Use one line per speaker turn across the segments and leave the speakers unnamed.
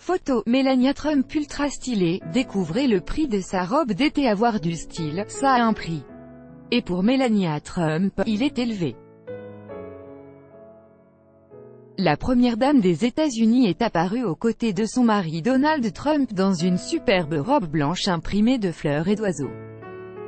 Photo, Melania Trump ultra stylée, découvrez le prix de sa robe d'été. Avoir du style, ça a un prix. Et pour Melania Trump, il est élevé. La première dame des États-Unis est apparue aux côtés de son mari Donald Trump dans une superbe robe blanche imprimée de fleurs et d'oiseaux.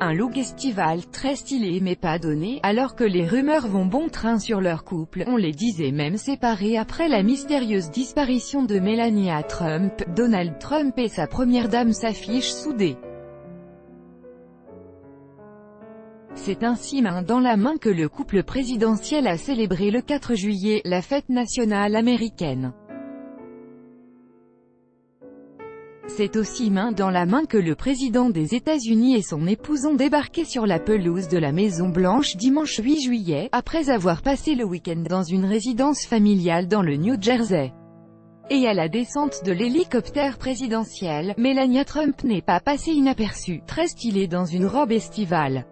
Un look estival très stylé mais pas donné, alors que les rumeurs vont bon train sur leur couple. On les disait même séparés après la mystérieuse disparition de Melania Trump. Donald Trump et sa première dame s'affichent soudés. C'est ainsi main dans la main que le couple présidentiel a célébré le 4 juillet, la fête nationale américaine. C'est aussi main dans la main que le président des États-Unis et son épouse ont débarqué sur la pelouse de la Maison-Blanche dimanche 8 juillet, après avoir passé le week-end dans une résidence familiale dans le New Jersey. Et à la descente de l'hélicoptère présidentiel, Melania Trump n'est pas passée inaperçue, très stylée dans une robe estivale.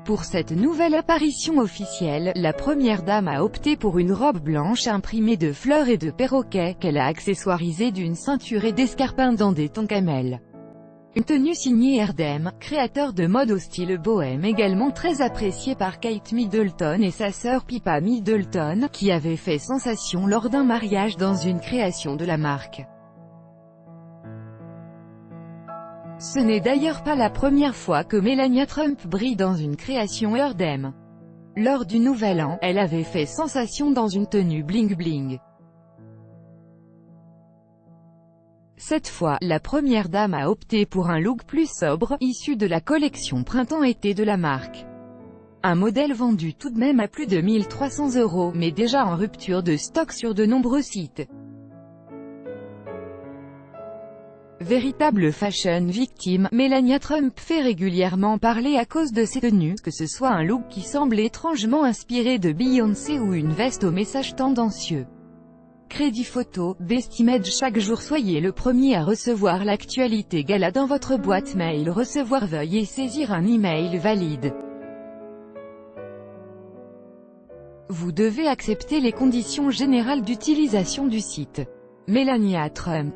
Pour cette nouvelle apparition officielle, la première dame a opté pour une robe blanche imprimée de fleurs et de perroquets, qu'elle a accessoirisée d'une ceinture et d'escarpins dans des tons camel. Une tenue signée Erdem, créateur de mode au style bohème également très apprécié par Kate Middleton et sa sœur Pippa Middleton, qui avait fait sensation lors d'un mariage dans une création de la marque. Ce n'est d'ailleurs pas la première fois que Melania Trump brille dans une création Erdem. Lors du Nouvel An, elle avait fait sensation dans une tenue bling bling. Cette fois, la première dame a opté pour un look plus sobre, issu de la collection printemps-été de la marque. Un modèle vendu tout de même à plus de 1 300 €, mais déjà en rupture de stock sur de nombreux sites. Véritable fashion victime, Melania Trump fait régulièrement parler à cause de ses tenues, que ce soit un look qui semble étrangement inspiré de Beyoncé ou une veste au message tendancieux. Crédit photo, Best Image. Chaque jour soyez le premier à recevoir l'actualité gala dans votre boîte mail. Recevoir, veuillez saisir un email valide. Vous devez accepter les conditions générales d'utilisation du site. Melania Trump.